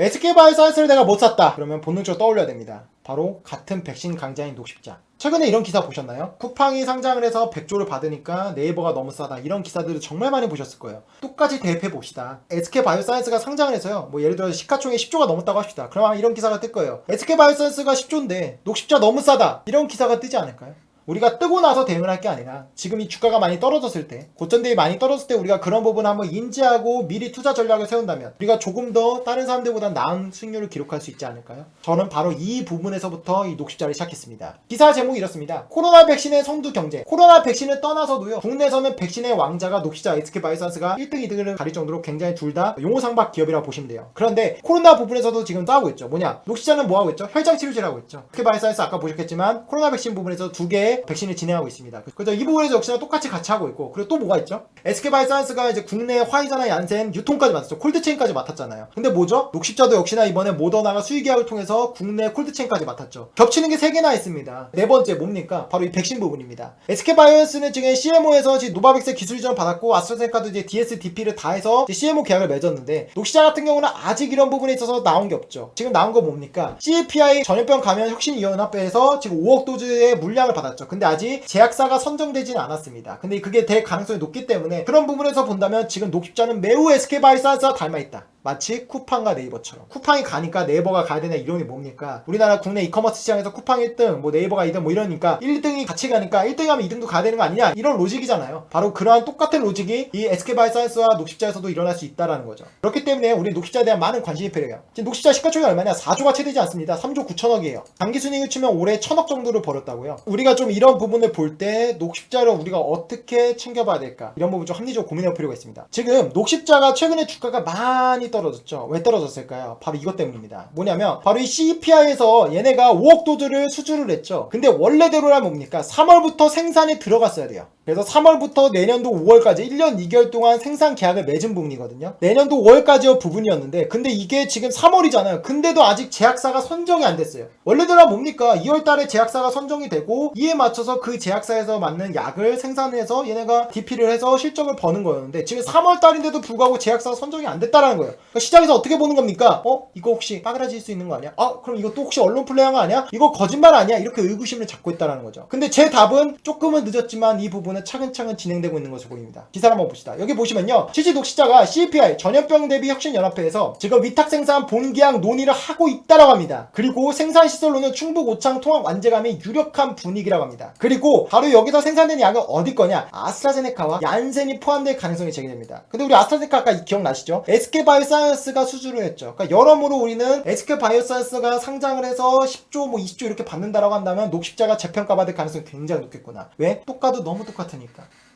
SK바이오사이언스를 내가 못 샀다 그러면 본능적으로 떠올려야 됩니다. 바로 같은 백신 강자인 녹십자. 최근에 이런 기사 보셨나요? 쿠팡이 상장을 해서 100조를 받으니까 네이버가 너무 싸다, 이런 기사들을 정말 많이 보셨을 거예요. 똑같이 대입해 봅시다. SK바이오사이언스가 상장을 해서요, 뭐 예를 들어 시가총액 10조가 넘었다고 합시다. 그럼 아마 이런 기사가 뜰 거예요. SK바이오사이언스가 10조인데 녹십자 너무 싸다, 이런 기사가 뜨지 않을까요? 우리가 뜨고 나서 대응을 할 게 아니라 지금 이 주가가 많이 떨어졌을 때, 고점대비 많이 떨어졌을 때 우리가 그런 부분을 한번 인지하고 미리 투자 전략을 세운다면 우리가 조금 더 다른 사람들보다 나은 수익률을 기록할 수 있지 않을까요? 저는 바로 이 부분에서부터 이 녹십자를 시작했습니다. 기사 제목이 이렇습니다. 코로나 백신의 선두 경쟁. 코로나 백신을 떠나서도요, 국내에서는 백신의 왕자가 녹십자, SK바이오사이언스가 1등, 2등을 가릴 정도로 굉장히 둘 다 용호상박 기업이라고 보시면 돼요. 그런데 코로나 부분에서도 지금 싸우고 있죠. 뭐냐? 녹십자는 뭐하고 있죠? 혈장 치료제를 하고 있죠. SK바이오사이언스 아까 보셨겠지만 코로나 백신 부분에서 두 개의 백신을 진행하고 있습니다. 그래서 이 부분에서 역시나 똑같이 같이 하고 있고, 그리고 또 뭐가 있죠? SK바이오사이언스가 이제 국내 화이자나 얀센 유통까지 맡았죠. 콜드체인까지 맡았잖아요. 근데 뭐죠? 녹십자도 역시나 이번에 모더나가 수의 계약을 통해서 국내 콜드체인까지 맡았죠. 겹치는 게 3개나 있습니다. 네 번째 뭡니까? 바로 이 백신 부분입니다. SK바이오사이언스는 지금 CMO에서 지금 노바백스 기술 이전을 받았고, 아스트라제네카도 이제 DSDP를 다 해서 CMO 계약을 맺었는데, 녹십자 같은 경우는 아직 이런 부분에 있어서 나온 게 없죠. 지금 나온 거 뭡니까? CPI 전염병 감염 혁신위원회에서 지금 5억 도즈의 물량을 받았죠. 근데 아직 제약사가 선정되지는 않았습니다. 근데 그게 될 가능성이 높기 때문에 그런 부분에서 본다면 지금 녹십자는 매우 SK바이오사이언스와 닮아있다. 마치 쿠팡과 네이버처럼. 쿠팡이 가니까 네이버가 가야 되냐, 이론이 뭡니까? 우리나라 국내 이커머스 시장에서 쿠팡 1등, 뭐 네이버가 2등, 뭐 이러니까 1등이 같이 가니까 1등 하면 2등도 가야 되는 거 아니냐, 이런 로직이잖아요. 바로 그러한 똑같은 로직이 이 SK바이오사이언스와 녹십자에서도 일어날 수 있다는 거죠. 그렇기 때문에 우리 녹십자에 대한 많은 관심이 필요해요. 지금 녹십자 시가총액이 얼마냐? 4조가 채 되지 않습니다. 3조 9천억이에요. 당기순이익을 치면 올해 1,000억 정도를 벌었다고요. 우리가 좀 이런 부분을 볼 때 녹십자를 우리가 어떻게 챙겨봐야 될까, 이런 부분 좀 합리적으로 고민해볼 필요가 있습니다. 지금 녹십자가 최근에 주가가 많이 떨어졌죠. 왜 떨어졌을까요? 바로 이것 때문입니다. 뭐냐면 바로 이 CPI에서 얘네가 5억 도즈를 수주를 했죠. 근데 원래대로라면 뭡니까? 3월부터 생산에 들어갔어야 돼요. 그래서 3월부터 내년도 5월까지 1년 2개월 동안 생산 계약을 맺은 부분이거든요. 내년도 5월까지의 부분이었는데, 근데 이게 지금 3월이잖아요. 근데도 아직 제약사가 선정이 안 됐어요. 원래대로라면 뭡니까? 2월달에 제약사가 선정이 되고 이에 맞춰서 그 제약사에서 맞는 약을 생산해서 얘네가 DP를 해서 실적을 버는 거였는데, 지금 3월달인데도 불구하고 제약사가 선정이 안 됐다라는 거예요. 그러니까 시장에서 어떻게 보는 겁니까? 이거 혹시 빠그라질 수 있는 거 아니야? 그럼 이거 또 혹시 언론 플레이한 거 아니야? 이거 거짓말 아니야? 이렇게 의구심을 갖고 있다는 거죠. 근데 제 답은 조금은 늦었지만 이 부분은 차근차근 진행되고 있는 것으로 보입니다. 기사를 한번 봅시다. 여기 보시면요, 실질 녹십자가 CPI 전염병 대비 혁신연합회에서 지금 위탁 생산 본계약 논의를 하고 있다라고 합니다. 그리고 생산 시설로는 충북 오창 통합 완제감이 유력한 분위기라고 합니다. 그리고 바로 여기서 생산된 약은 어디 거냐? 아스트라제네카와 얀센이 포함될 가능성이 제기됩니다. 근데 우리 아스트라제네카 아까 기억나시죠? SK바이오사이언스가 수주를 했죠. 그러니까 여러모로 우리는 SK바이오사이언스가 상장을 해서 10조 뭐 20조 이렇게 받는다라고 한다면 녹십자가 재평가받을 가능성이 굉장히 높겠구나. 왜? 똑같아도 너무 똑같으니까.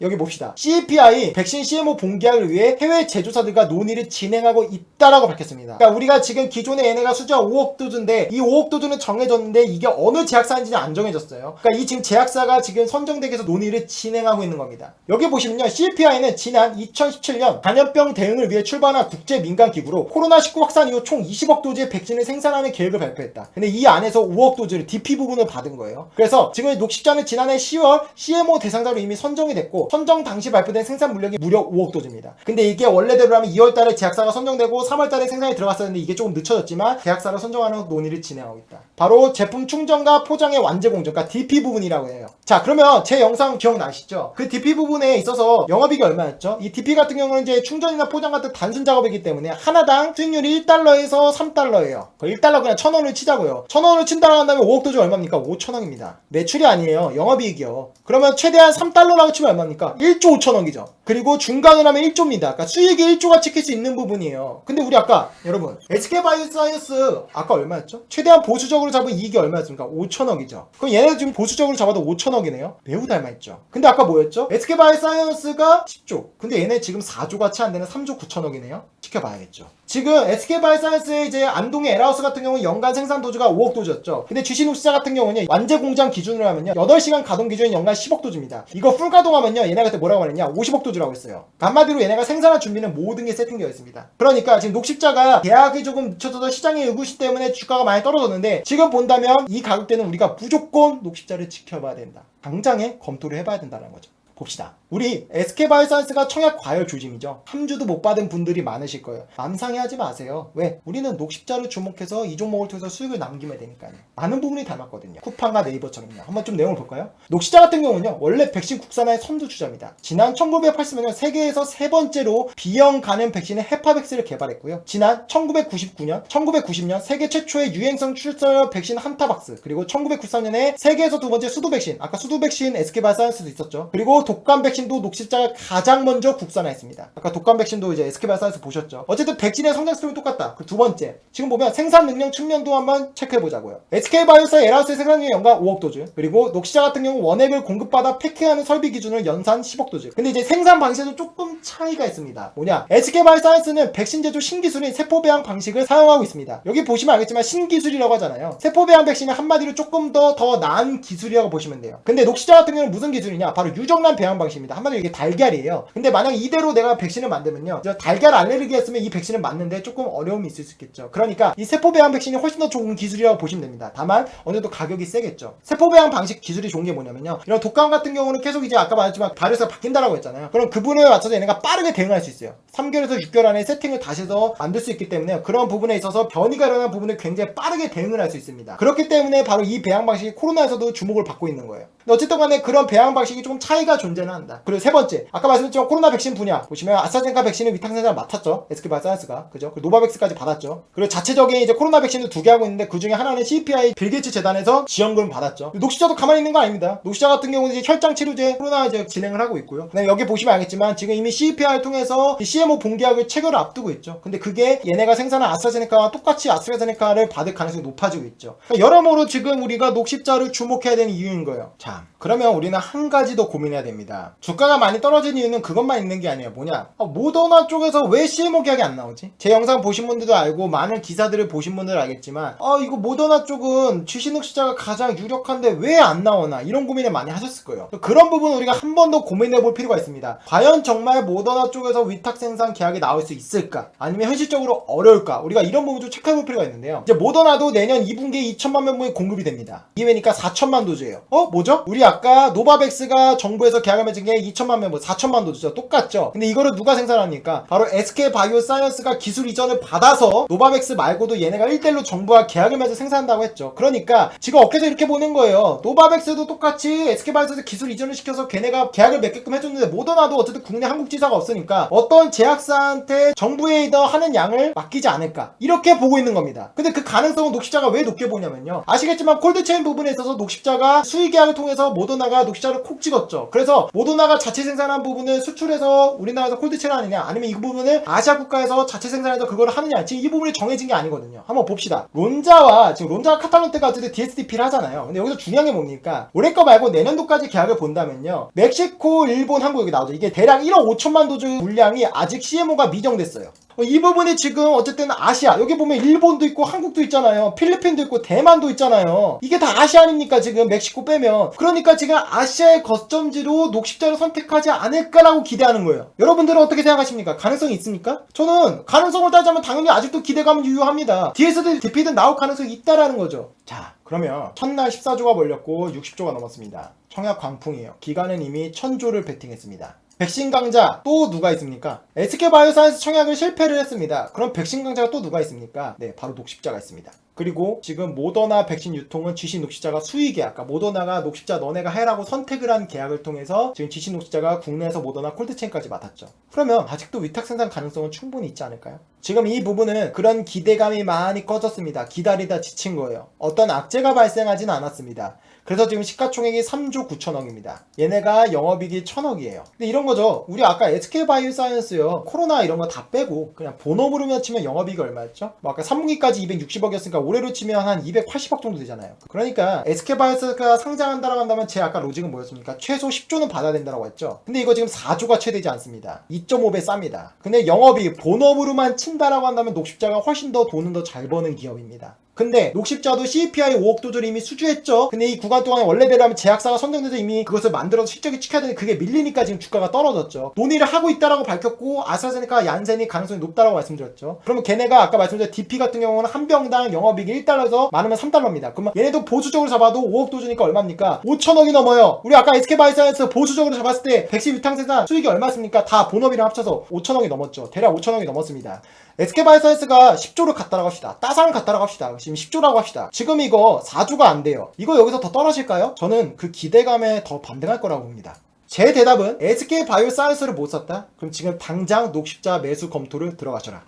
여기 봅시다. CPI 백신 CMO 본계약을 위해 해외 제조사들과 논의를 진행하고 있다라고 밝혔습니다. 그러니까 우리가 지금 기존에 얘네가 수주한 5억 도즈인데 이 5억 도즈는 정해졌는데 이게 어느 제약사인지는 안 정해졌어요. 그러니까 이 지금 제약사가 지금 선정되기 위해서 논의를 진행하고 있는 겁니다. 여기 보시면요, CPI는 지난 2017년 감염병 대응을 위해 출발한 국제 민간 기구로 코로나19 확산 이후 총 20억 도즈의 백신을 생산하는 계획을 발표했다. 근데 이 안에서 5억 도즈를 DP 부분을 받은 거예요. 그래서 지금 녹십자는 지난해 10월 CMO 대상자로 이미 선정이 됐고, 선정 당시 발표된 생산 물량이 무려 5억 도즈입니다. 근데 이게 원래대로라면 2월달에 제약사가 선정되고 3월달에 생산이 들어갔었는데 이게 조금 늦춰졌지만 제약사를 선정하는 논의를 진행하고 있다. 바로 제품 충전과 포장의 완제 공정, 그러니까 DP 부분이라고 해요. 자, 그러면 제 영상 기억나시죠? 그 DP 부분에 있어서 영업이익이 얼마였죠? 이 DP 같은 경우는 이제 충전이나 포장 같은 단순 작업이기 때문에 하나당 수익률이 1달러에서 3달러예요. 1달러 그냥 1,000원을 치자고요. 1,000원을 친다고 한다면 5억 도즈 얼마입니까? 5천억입니다. 매출이 아니에요. 영업이익이요. 그러면 최대한 3달러라고 치면 얼마입니까? 1조 5천억이죠. 그리고 중간을 하면 1조입니다. 그러니까 수익이 1조가 찍힐 수 있는 부분이에요. 근데 우리 아까 여러분 SK바이오사이언스 아까 얼마였죠? 최대한 보수적으로 잡은 이익이 얼마였습니까? 5천억이죠. 그럼 얘네도 지금 보수적으로 잡아도 5천억이네요. 매우 닮아있죠. 근데 아까 뭐였죠? SK바이오사이언스가 10조. 근데 얘네 지금 4조가 채 안 되는 3조 9천억이네요. 지켜봐야겠죠. 지금 SK바이오사이언스의 이제 안동의 에라우스 같은 경우는 연간 생산 도주가 5억 도주였죠. 근데 GC녹시자 같은 경우는 완제 공장 기준으로 하면요, 8시간 가동 기준이 연간 10억 도주입니다. 이거 풀 가동하면요, 얘네가 그때 뭐라고 하느냐? 50억 도주라고 했어요. 한마디로 얘네가 생산할 준비는 모든 게 세팅되어 있습니다. 그러니까 지금 녹십자가 계약이 조금 늦춰져서 시장의 의구심 때문에 주가가 많이 떨어졌는데, 지금 본다면 이 가격대는 우리가 무조건 녹십자를 지켜봐야 된다. 당장에 검토를 해봐야 된다는 거죠. 봅시다. 우리 SK바이오사이언스가 청약 과열 조짐이죠. 함주도 못 받은 분들이 많으실 거예요. 맘상해하지 마세요. 왜? 우리는 녹십자를 주목해서 이 종목을 통해서 수익을 남기면 되니까요. 많은 부분이 닮았거든요. 쿠팡과 네이버처럼요. 한번 좀 내용을 볼까요? 녹십자 같은 경우는요, 원래 백신 국산화의 선두주자입니다. 지난 1980년 세계에서 세 번째로 B형 간염 백신의 헤파백스를 개발했고요. 지난 1999년, 1990년 세계 최초의 유행성 출혈 백신 한타박스, 그리고 1993년에 세계에서 두 번째 수도 백신, 아까 수도 백신 SK바이오사이언스도 있었죠. 그리고 독감 백신도 녹십자가 가장 먼저 국산화했습니다. 아까 독감 백신도 이제 SK바이오사이언스 보셨죠. 어쨌든 백신의 성장 스토리 똑같다. 그 두 번째, 지금 보면 생산 능력 측면도 한번 체크해 보자고요. SK바이오사의 에라우스의 생산량이 연간 5억 도즈, 그리고 녹십자 같은 경우 원액을 공급받아 패킹하는 설비 기준을 연산 10억 도즈. 근데 이제 생산 방식에도 조금 차이가 있습니다. 뭐냐? SK바이오사이언스는 백신 제조 신기술인 세포 배양 방식을 사용하고 있습니다. 여기 보시면 알겠지만 신기술이라고 하잖아요. 세포 배양 백신은 한마디로 조금 더 나은 기술이라고 보시면 돼요. 근데 녹십자 같은 경우는 무슨 기술이냐? 바로 유정란 배양 방식입니다. 한마디로 이게 달걀이에요. 근데 만약 이대로 내가 백신을 만들면요, 달걀 알레르기였으면 이 백신을 맞는데 조금 어려움이 있을 수 있겠죠. 그러니까 이 세포 배양 백신이 훨씬 더 좋은 기술이라고 보시면 됩니다. 다만 어느 정도 가격이 세겠죠. 세포 배양 방식 기술이 좋은 게 뭐냐면요, 이런 독감 같은 경우는 계속 이제 아까 말했지만 바이러스가 바뀐다라고 했잖아요. 그럼 그 부분에 맞춰서 얘네가 빠르게 대응할 수 있어요. 3개월에서 6개월 안에 세팅을 다시 해서 만들 수 있기 때문에 그런 부분에 있어서 변이가 일어나는 부분을 굉장히 빠르게 대응을 할 수 있습니다. 그렇기 때문에 바로 이 배양 방식이 코로나에서도 주목을 받고 있는 거예요. 근데 어쨌든 간에 그런 배양 방식이 조금 차이가 존재는 한다. 그리고 세 번째, 아까 말씀드렸지만 코로나 백신 분야 보시면 아스트라제네카 백신은 위탁 생산을 맡았죠. SK바이오사이언스가. 그죠? 그리고 노바백스까지 받았죠. 그리고 자체적인 이제 코로나 백신을 2개 하고 있는데 그 중에 하나는 CPI 빌 게이츠 재단에서 지원금을 받았죠. 녹십자도 가만히 있는 거 아닙니다. 녹십자 같은 경우는 이제 혈장 치료제 코로나 이제 진행을 하고 있고요. 그다음에 여기 보시면 알겠지만 지금 이미 CPI를 통해서 CMO 본계약을 체결을 앞두고 있죠. 근데 그게 얘네가 생산한 아스트라제네카와 똑같이 아스트라제네카를 받을 가능성이 높아지고 있죠. 그러니까 여러모로 지금 우리가 녹십자를 주목해야 되는 이유인 거예요. 자, 그러면 우리는 한 가지 더 고민해야 됩니다. 주가가 많이 떨어진 이유는 그것만 있는 게 아니에요. 뭐냐? 모더나 쪽에서 왜 CMO 계약이 안 나오지? 제 영상 보신 분들도 알고 많은 기사들을 보신 분들은 알겠지만 이거 모더나 쪽은 GC녹십자가 가장 유력한데 왜 안 나오나 이런 고민을 많이 하셨을 거예요. 그런 부분 우리가 한 번 더 고민해 볼 필요가 있습니다. 과연 정말 모더나 쪽에서 위탁 생산 계약이 나올 수 있을까? 아니면 현실적으로 어려울까? 우리가 이런 부분 좀 체크해 볼 필요가 있는데요. 이제 모더나도 내년 2분기에 2천만 명분이 공급이 됩니다. 이외니까 4천만 도즈예요. 뭐죠? 우리 아까 노바백스가 정부에서 계약을 맺은 게 2천만 명분, 4천만 도즈죠. 똑같죠? 근데 이거를 누가 생산합니까? 바로 SK바이오사이언스가 기술 이전을 받아서 노바백스 말고도 얘네가 1대1로 정부와 계약을 맺어 생산한다고 했죠. 그러니까 지금 업계에서 이렇게 보는 거예요. 노바백스도 똑같이 SK바이오사이언스 기술 이전을 시켜서 걔네가 계약을 맺게끔 해줬는데 모더나도 어쨌든 국내 한국 지사가 없으니까 어떤 제약사한테 정부에 하는 양을 맡기지 않을까 이렇게 보고 있는 겁니다. 근데 그 가능성은 녹십자가 왜 높게 보냐면요, 아시겠지만 콜드체인 부분에 있어서 녹십자가 수의 계약을 통해서 모더나가 녹십자를 콕 찍었죠. 그래서 모더나가 자체 생산한 부분을 수출해서 우리나라에서 콜드체인 하느냐, 아니면 이 부분을 아시아 국가에서 자체 생산해서 그걸 하느냐, 지금 이 부분이 정해진 게 아니거든요. 한번 봅시다. 론자와 지금 론자가 카탈론테가 어쨌든 DSDP를 하잖아요. 근데 여기서 중요한 게 뭡니까? 올해 거 말고 내년도까지 계약을 본다면요, 멕시코, 일본, 한국 여기 나오죠. 이게 대략 1억 5천만 도즈 물량이 아직 CMO가 미정됐어요. 이 부분이 지금 어쨌든 아시아, 여기 보면 일본도 있고 한국도 있잖아요. 필리핀도 있고 대만도 있잖아요. 이게 다 아시아 아닙니까? 지금 멕시코 빼면. 그러니까 지금 아시아의 거점지로 녹십자를 선택하지 않을까라고 기대하는 거예요. 여러분들은 어떻게 생각하십니까? 가능성이 있습니까? 저는 가능성을 따지면 당연히 아직도 기대감은 유효합니다. DP든 나올 가능성이 있다라는 거죠. 자, 그러면 첫날 14조가 몰렸고 60조가 넘었습니다. 청약 광풍이에요. 기관은 이미 1000조를 베팅했습니다. 백신 강자 또 누가 있습니까? SK바이오사이언스 청약을 실패를 했습니다. 그럼 백신 강자가 또 누가 있습니까? 네, 바로 녹십자가 있습니다. 그리고 지금 모더나 백신 유통은 GC녹십자가 수의 계약, 아까 모더나가 녹십자 너네가 해라고 선택을 한 계약을 통해서 지금 GC녹십자가 국내에서 모더나 콜드체인까지 맡았죠. 그러면 아직도 위탁 생산 가능성은 충분히 있지 않을까요? 지금 이 부분은 그런 기대감이 많이 꺼졌습니다. 기다리다 지친 거예요. 어떤 악재가 발생하진 않았습니다. 그래서 지금 시가총액이 3조 9천억입니다. 얘네가 영업이익이 1000억이에요. 근데 이런 거죠. 우리 아까 SK바이오사이언스요, 코로나 이런 거 다 빼고 그냥 본업으로만 치면 영업이익이 얼마였죠? 뭐 아까 3분기까지 260억이었으니까 올해로 치면 한 280억 정도 되잖아요. 그러니까 SK바이오사이언스가 상장한다라고 한다면 제 아까 로직은 뭐였습니까? 최소 10조는 받아야 된다고 했죠. 근데 이거 지금 4조가 최대지 않습니다. 2.5배 쌉니다. 근데 영업이익 본업으로만 친다라고 한다면 녹십자가 훨씬 더 돈은 더 잘 버는 기업입니다. 근데 녹십자도 CPI 5억 도주를 이미 수주했죠. 근데 이 구간 동안에 원래대로라면 제약사가 선정돼서 이미 그것을 만들어서 실적이 찍혀야 되는데 그게 밀리니까 지금 주가가 떨어졌죠. 논의를 하고 있다라고 밝혔고 아스트라제네카, 얀센이 가능성이 높다라고 말씀드렸죠. 그러면 걔네가 아까 말씀드린 DP 같은 경우는 한 병당 영업이익이 1달러에서 많으면 3달러입니다. 그러면 얘네도 보수적으로 잡아도 5억 도주니까 얼마입니까? 5천억이 넘어요. 우리 아까 SK바이오사이언스 보수적으로 잡았을 때 백신 유탕생산 수익이 얼마였습니까? 다 본업이랑 합쳐서 5천억이 넘었죠. 대략 5천억이 넘었습니다. SK바이오사이언스가 10조를 갔다라고 합시다. 따상을 갔다라고 합시다. 지금 10조라고 합시다. 지금 이거 4조가 안 돼요. 이거 여기서 더 떨어질까요? 저는 그 기대감에 더 반등할 거라고 봅니다. 제 대답은 SK바이오사이언스를 못 샀다? 그럼 지금 당장 녹십자 매수 검토를 들어가셔라.